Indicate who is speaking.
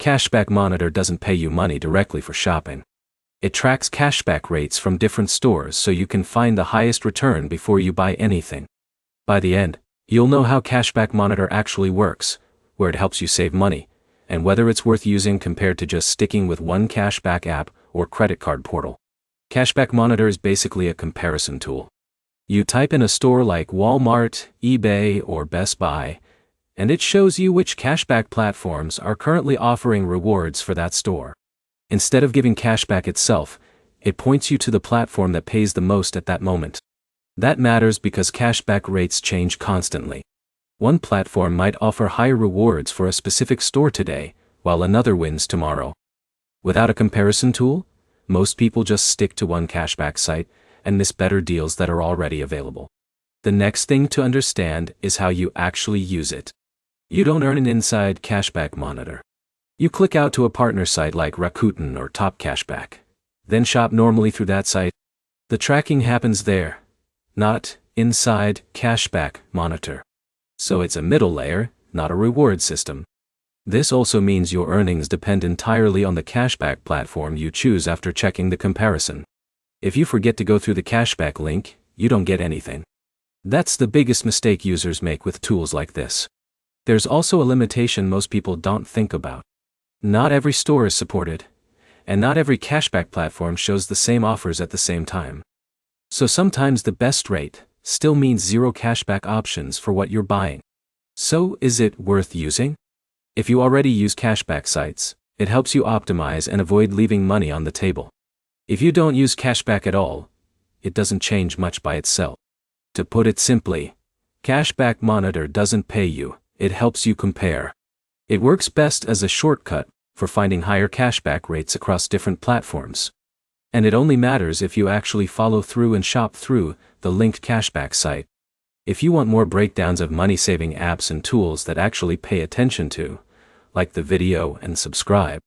Speaker 1: CashBack Monitor doesn't pay you money directly for shopping. It tracks cashback rates from different stores so you can find the highest return before you buy anything. By the end, you'll know how CashBack Monitor actually works, where it helps you save money, and whether it's worth using compared to just sticking with one cashback app or credit card portal. CashBack Monitor is basically a comparison tool. You type in a store like Walmart, eBay, or Best Buy, and it shows you which cashback platforms are currently offering rewards for that store. Instead of giving cashback itself, it points you to the platform that pays the most at that moment. That matters because cashback rates change constantly. One platform might offer higher rewards for a specific store today, while another wins tomorrow. Without a comparison tool, most people just stick to one cashback site and miss better deals that are already available. The next thing to understand is how you actually use it. You don't earn an inside cashback monitor. You click out to a partner site like Rakuten or Top Cashback, then shop normally through that site. The tracking happens there, not inside cashback monitor. So it's a middle layer, not a reward system. This also means your earnings depend entirely on the cashback platform you choose after checking the comparison. If you forget to go through the cashback link, you don't get anything. That's the biggest mistake users make with tools like this. There's also a limitation most people don't think about. Not every store is supported, and not every cashback platform shows the same offers at the same time. So sometimes the best rate still means zero cashback options for what you're buying. So is it worth using? If you already use cashback sites, it helps you optimize and avoid leaving money on the table. If you don't use cashback at all, it doesn't change much by itself. To put it simply, Cashback Monitor doesn't pay you, it helps you compare. It works best as a shortcut for finding higher cashback rates across different platforms. And it only matters if you actually follow through and shop through the linked cashback site. If you want more breakdowns of money-saving apps and tools that actually pay attention to, like the video and subscribe.